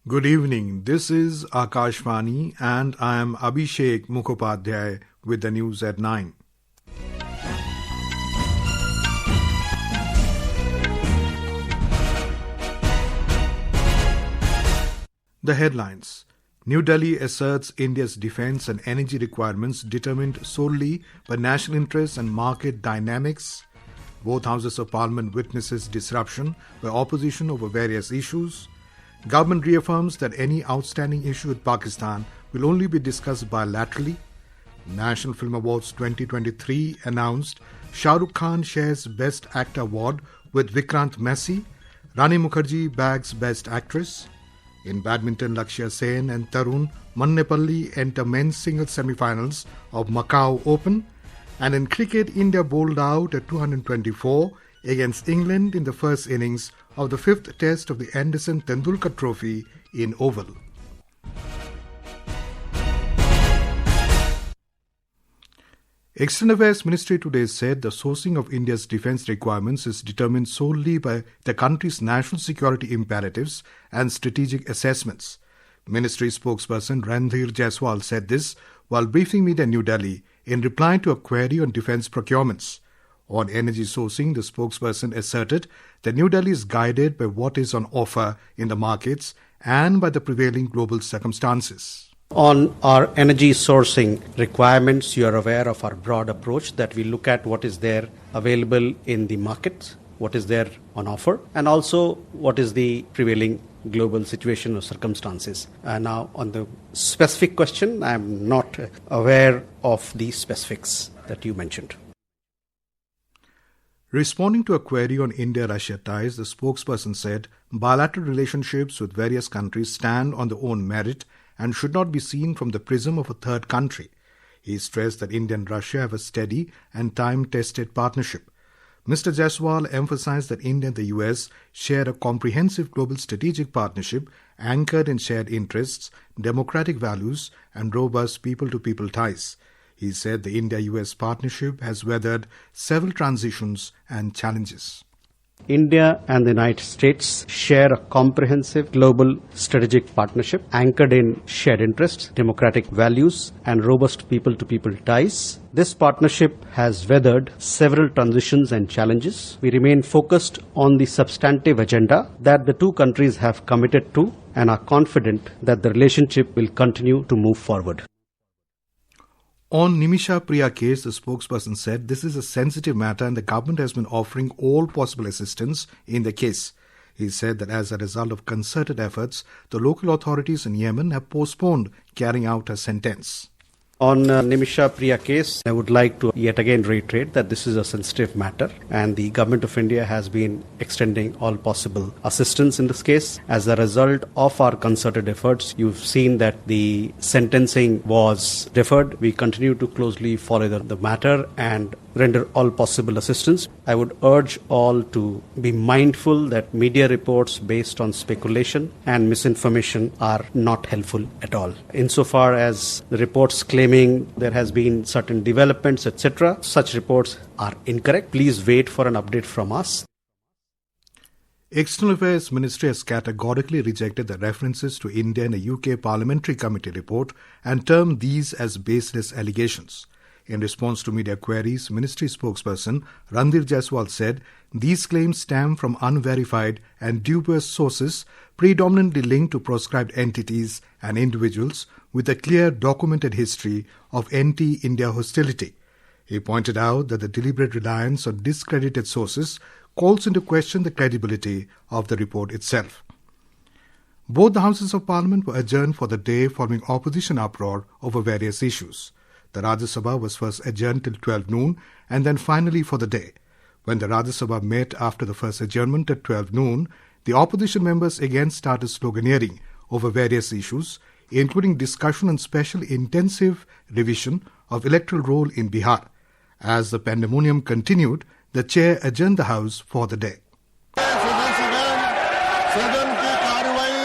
Good evening. This is Akashvani and I am Abhishek Mukhopadhyay with the news at 9. The headlines. New Delhi asserts India's defence and energy requirements determined solely by national interests and market dynamics. Both houses of parliament witnesses disruption by opposition over various issues. Government reaffirms that any outstanding issue with Pakistan will only be discussed bilaterally. National Film Awards 2023 announced Shah Rukh Khan shares Best Actor award with Vikrant Massey. Rani Mukerji bags Best Actress. In badminton, Lakshya and Tharun Mannepalli enter men's singles semifinals of Macau Open. And in cricket, India bowled out at 224 against England in the first innings of the fifth test of the Anderson-Tendulkar Trophy in Oval. External Affairs Ministry today said the sourcing of India's defence requirements is determined solely by the country's national security imperatives and strategic assessments. Ministry spokesperson Randhir Jaiswal said this while briefing media in New Delhi in reply to a query on defence procurements. On energy sourcing, the spokesperson asserted that New Delhi is guided by what is on offer in the markets and by the prevailing global circumstances. On our energy sourcing requirements, you are aware of our broad approach that we look at what is there available in the markets, what is there on offer, and also what is the prevailing global situation or circumstances. Now, on the specific question, I am not aware of the specifics that you mentioned. Responding to a query on India-Russia ties, the spokesperson said bilateral relationships with various countries stand on their own merit and should not be seen from the prism of a third country. He stressed that India and Russia have a steady and time-tested partnership. Mr. Jaiswal emphasized that India and the US share a comprehensive global strategic partnership anchored in shared interests, democratic values, and robust people-to-people ties. He said the India-US partnership has weathered several transitions and challenges. India and the United States share a comprehensive global strategic partnership anchored in shared interests, democratic values, and robust people-to-people ties. This partnership has weathered several transitions and challenges. We remain focused on the substantive agenda that the two countries have committed to and are confident that the relationship will continue to move forward. On Nimisha Priya case, the spokesperson said this is a sensitive matter and the government has been offering all possible assistance in the case. He said that as a result of concerted efforts, the local authorities in Yemen have postponed carrying out her sentence. On Nimisha Priya case, I would like to yet again reiterate that this is a sensitive matter and the Government of India has been extending all possible assistance in this case. As a result of our concerted efforts, you've seen that the sentencing was deferred. We continue to closely follow the matter and render all possible assistance. I would urge all to be mindful that media reports based on speculation and misinformation are not helpful at all. Insofar as the reports claiming there has been certain developments, etc., such reports are incorrect. Please wait for an update from us. External Affairs Ministry has categorically rejected the references to India in a UK Parliamentary Committee report and termed these as baseless allegations. In response to media queries, Ministry spokesperson Randhir Jaiswal said these claims stem from unverified and dubious sources predominantly linked to proscribed entities and individuals with a clear documented history of anti-India hostility. He pointed out that the deliberate reliance on discredited sources calls into question the credibility of the report itself. Both the Houses of Parliament were adjourned for the day following opposition uproar over various issues. The Rajya Sabha was first adjourned till 12 noon and then finally for the day. When the Rajya Sabha met after the first adjournment at 12 noon, the opposition members again started sloganeering over various issues, including discussion on special intensive revision of electoral roll in Bihar. As the pandemonium continued, the chair adjourned the House for the day. सदन की कार्रवाई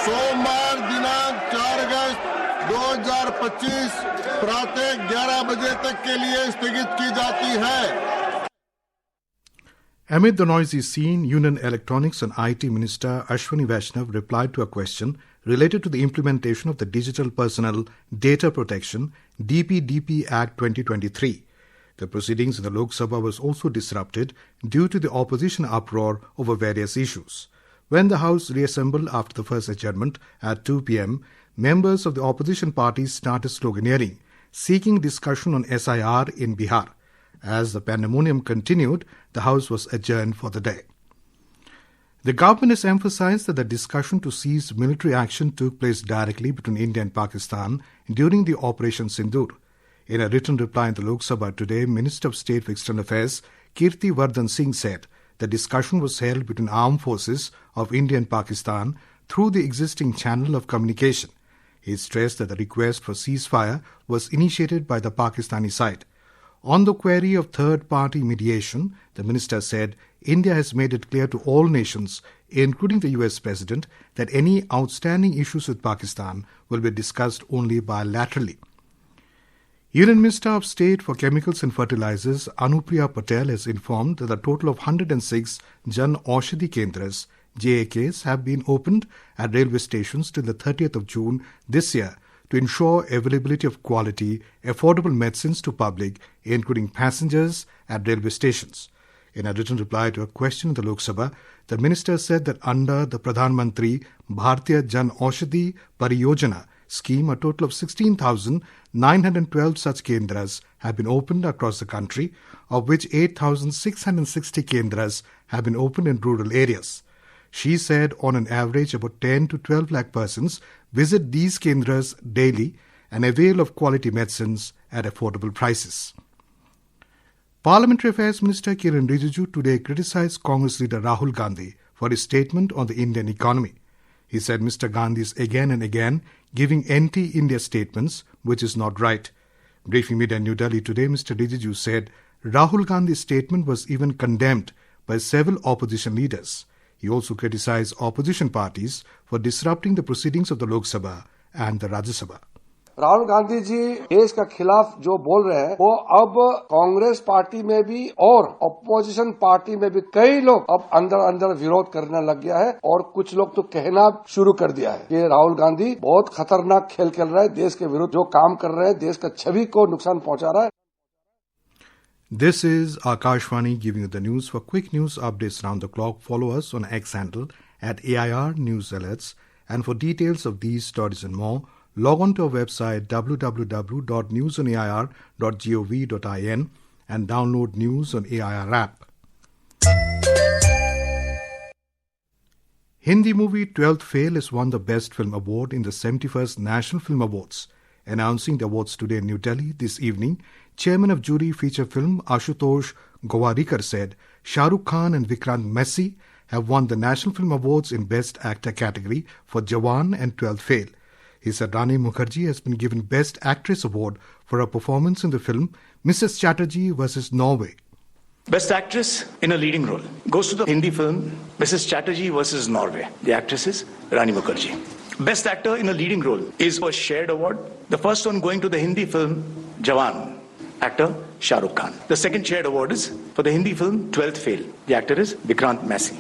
सोमवार दिनांक 4 अगस्त 2025 प्रातः 11 बजे तक के लिए स्थगित की जाती है. Amid the noisy scene, Union Electronics and IT Minister Ashwini Vaishnav replied to a question related to the implementation of the Digital Personal Data Protection DPDP Act 2023. The proceedings in the Lok Sabha was also disrupted due to the opposition uproar over various issues. When the House reassembled after the first adjournment at 2 p.m., members of the opposition parties started sloganeering, seeking discussion on SIR in Bihar. As the pandemonium continued, the House was adjourned for the day. The government has emphasized that the discussion to cease military action took place directly between India and Pakistan during the Operation Sindoor. In a written reply in the Lok Sabha today, Minister of State for External Affairs Kirti Vardhan Singh said the discussion was held between armed forces of India and Pakistan through the existing channel of communication. He stressed that the request for ceasefire was initiated by the Pakistani side. On the query of third-party mediation, the minister said India has made it clear to all nations, including the US President, that any outstanding issues with Pakistan will be discussed only bilaterally. Union Minister of State for Chemicals and Fertilizers Anupriya Patel has informed that a total of 106 Jan Aushadhi Kendras JAKs have been opened at railway stations till the 30th of June this year to ensure availability of quality, affordable medicines to public, including passengers at railway stations. In a written reply to a question in the Lok Sabha, the minister said that under the Pradhan Mantri Bharatiya Jan Aushadhi Pariyojana scheme, a total of 16,912 such kendras have been opened across the country, of which 8,660 kendras have been opened in rural areas. She said on an average about 10 to 12 lakh persons visit these kendras daily and avail of quality medicines at affordable prices. Parliamentary Affairs Minister Kiran Rijiju today criticized Congress leader Rahul Gandhi for his statement on the Indian economy. He said Mr. Gandhi is again and again giving anti-India statements, which is not right. Briefing media in New Delhi today, Mr. Rijiju said Rahul Gandhi's statement was even condemned by several opposition leaders. He also criticized opposition parties for disrupting the proceedings of the Lok Sabha and the Rajya Sabha. Rahul Gandhi ji देश का खिलाफ जो बोल रहे हैं वो अब Congress party में भी और अपोजिशन पार्टी में भी कई लोग अब अंदर अंदर विरोध करने लग गया है और कुछ लोग तो कहना शुरू कर दिया है कि राहुल गांधी बहुत खतरनाक खेल खेल रहा है, देश के विरुद्ध जो काम कर रहे हैं, देश का छवि को नुकसान पहुंचा रहा है. This is Akashvani giving you the news. For quick news updates round the clock, follow us on X handle at AIR News Alerts. And for details of these stories and more, log on to our website www.newsonair.gov.in and download News on AIR app. Hindi movie 12th Fail has won the Best Film Award in the 71st National Film Awards. Announcing the awards today in New Delhi this evening, Chairman of Jury Feature Film Ashutosh Gowarikar said Shah Rukh Khan and Vikrant Massey have won the National Film Awards in Best Actor category for Jawan and 12th Fail. He said Rani Mukerji has been given Best Actress Award for her performance in the film Mrs. Chatterjee vs. Norway. Best Actress in a leading role goes to the Hindi film Mrs. Chatterjee vs. Norway. The actress is Rani Mukerji. Best Actor in a leading role is a shared award. The first one going to the Hindi film Jawan, actor Shah Rukh Khan. The second shared award is for the Hindi film 12th Fail. The actor is Vikrant Massey.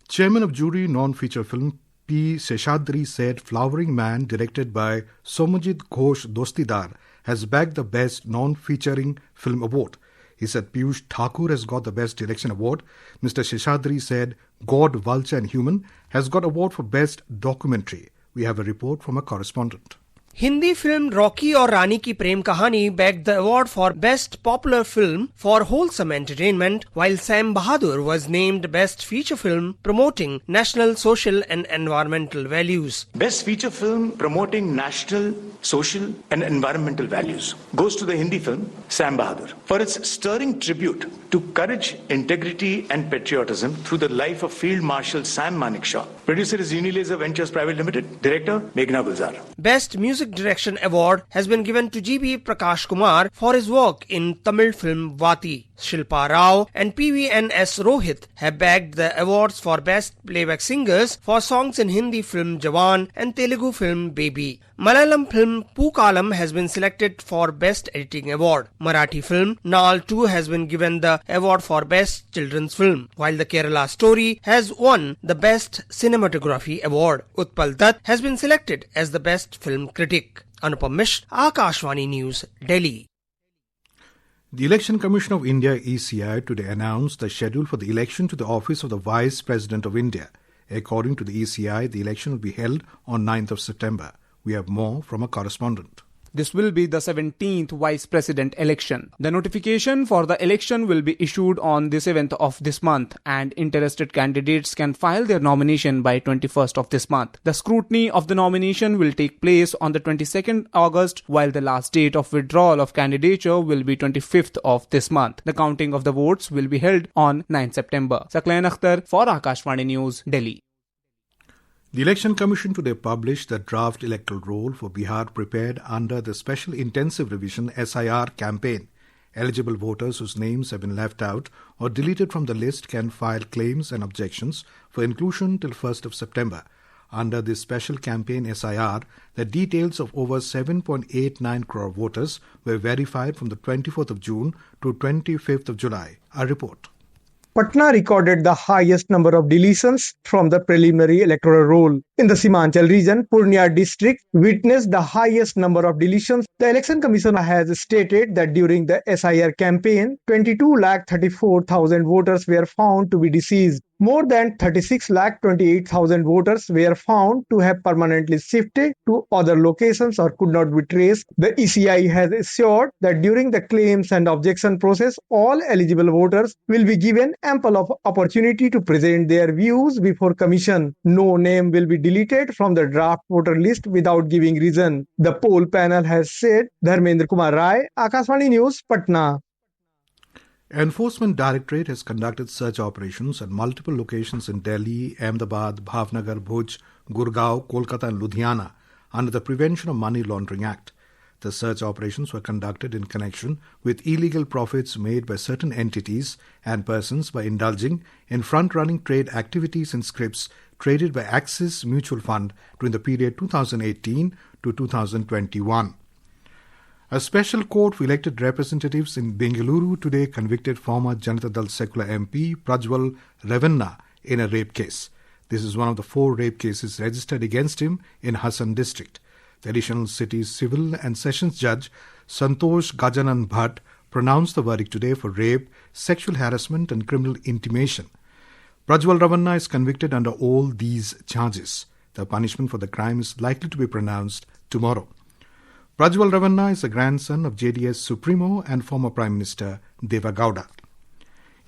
Chairman of Jury Non-Feature Film P. Seshadri said Flowering Man, directed by Somajit Ghosh Dostidar, has bagged the Best Non-Featuring Film Award. He said Piyush Thakur has got the Best Direction Award. Mr. Seshadri said God, Vulture and Human has got award for Best Documentary. We have a report from a correspondent. Hindi film Rocky और रानी की प्रेम कहानी bagged the award for Best Popular Film for Wholesome Entertainment, while Sam Bahadur was named Best Feature Film promoting national, social and environmental values. Best Feature Film promoting national, social and environmental values goes to the Hindi film Sam Bahadur for its stirring tribute to courage, integrity and patriotism through the life of Field Marshal Sam Manekshaw. Producer is Unilaser Ventures Private Limited. Director Meghna Gulzar. Best Music Direction Award has been given to G.B. Prakash Kumar for his work in Tamil film Vati. Shilpa Rao and PVNS Rohit have bagged the awards for Best Playback Singers for songs in Hindi film Jawan and Telugu film Baby. Malayalam film Pookalam has been selected for Best Editing Award. Marathi film Naal 2 has been given the award for Best Children's Film, while the Kerala Story has won the Best Cinematography Award. Utpal Dutt has been selected as the Best Film Critic. Anupam Mishra, Akashvani News, Delhi. The Election Commission of India (ECI) today announced the schedule for the election to the office of the Vice President of India. According to the ECI, the election will be held on 9th of September. We have more from a correspondent. This will be the 17th Vice President election. The notification for the election will be issued on the 7th of this month, and interested candidates can file their nomination by 21st of this month. The scrutiny of the nomination will take place on the 22nd August, while the last date of withdrawal of candidature will be 25th of this month. The counting of the votes will be held on 9 September. Saklayan Akhtar for Akashvani News, Delhi. The Election Commission today published the draft electoral roll for Bihar prepared under the Special Intensive Revision SIR campaign. Eligible voters whose names have been left out or deleted from the list can file claims and objections for inclusion till 1st of September. Under this special campaign SIR, the details of over 7.89 crore voters were verified from the 24th of June to 25th of July. A report. Patna recorded the highest number of deletions from the preliminary electoral roll. In the Simanchal region, Purnia district witnessed the highest number of deletions. The Election Commission has stated that during the SIR campaign, 22,34,000 voters were found to be deceased. More than 36,28,000 voters were found to have permanently shifted to other locations or could not be traced. The ECI has assured that during the claims and objection process, all eligible voters will be given ample of opportunity to present their views before Commission. No name will be deleted from the draft voter list without giving reason. The poll panel has said. Dharmendra Kumar Rai, Akashvani News, Patna. Enforcement Directorate has conducted search operations at multiple locations in Delhi, Ahmedabad, Bhavnagar, Bhuj, Gurgaon, Kolkata and Ludhiana under the Prevention of Money Laundering Act. The search operations were conducted in connection with illegal profits made by certain entities and persons by indulging in front-running trade activities in scrips traded by Axis Mutual Fund during the period 2018 to 2021. A special court for elected representatives in Bengaluru today convicted former Janata Dal Secular MP Prajwal Ravanna in a rape case. This is one of the 4 rape cases registered against him in Hassan district. The additional city's civil and sessions judge Santosh Gajanan Bhatt pronounced the verdict today for rape, sexual harassment and criminal intimidation. Prajwal Ravanna is convicted under all these charges. The punishment for the crime is likely to be pronounced tomorrow. Prajwal Ravanna is the grandson of JDS Supremo and former Prime Minister Deva Gowda.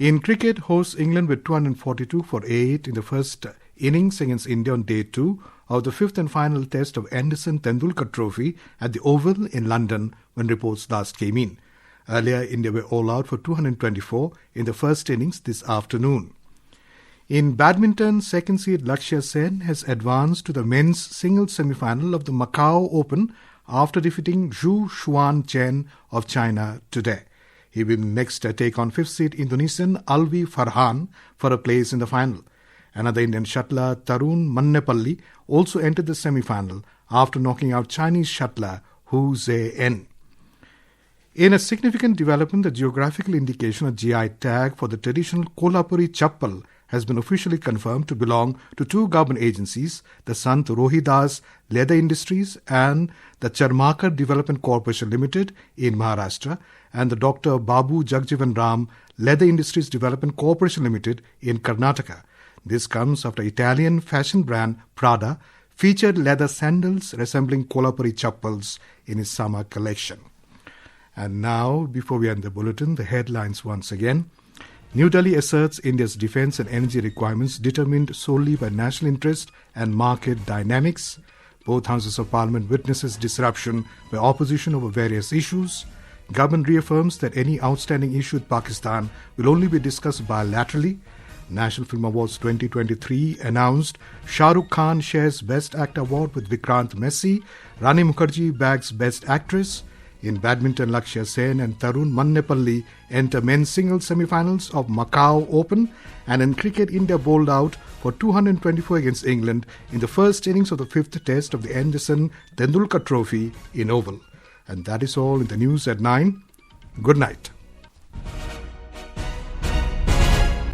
In cricket, hosts England with 242 for 8 in the first innings against India on day 2 of the 5th and final test of Anderson-Tendulkar Trophy at the Oval in London when reports last came in. Earlier, India were all out for 224 in the first innings this afternoon. In badminton, second seed Lakshya Sen has advanced to the men's singles semi-final of the Macau Open after defeating Zhu Xuan Chen of China today. He will next take on 5th seed Indonesian Alvi Farhan for a place in the final. Another Indian shuttler, Tharun Mannepalli, also entered the semi-final after knocking out Chinese shuttler Hu Zhe-en. In a significant development, the geographical indication of GI tag for the traditional Kolhapuri chappal has been officially confirmed to belong to 2 government agencies, the Sant Rohidas Leather Industries and the Charmakar Development Corporation Limited in Maharashtra and the Dr. Babu Jagjivan Ram Leather Industries Development Corporation Limited in Karnataka. This comes after Italian fashion brand Prada featured leather sandals resembling Kolhapuri chappals in its summer collection. And now, before we end the bulletin, the headlines once again. New Delhi asserts India's defence and energy requirements determined solely by national interest and market dynamics. Both houses of parliament witnesses disruption by opposition over various issues. Government reaffirms that any outstanding issue with Pakistan will only be discussed bilaterally. National Film Awards 2023 announced Shah Rukh Khan shares Best Actor Award with Vikrant Massey. Rani Mukerji bags Best Actress. In badminton, Lakshya Sen and Tharun Mannepalli enter men's singles semifinals of Macau Open, and in cricket, India bowled out for 224 against England in the first innings of the fifth test of the Anderson-Tendulkar Trophy in Oval. And that is all in the news at 9. Good night.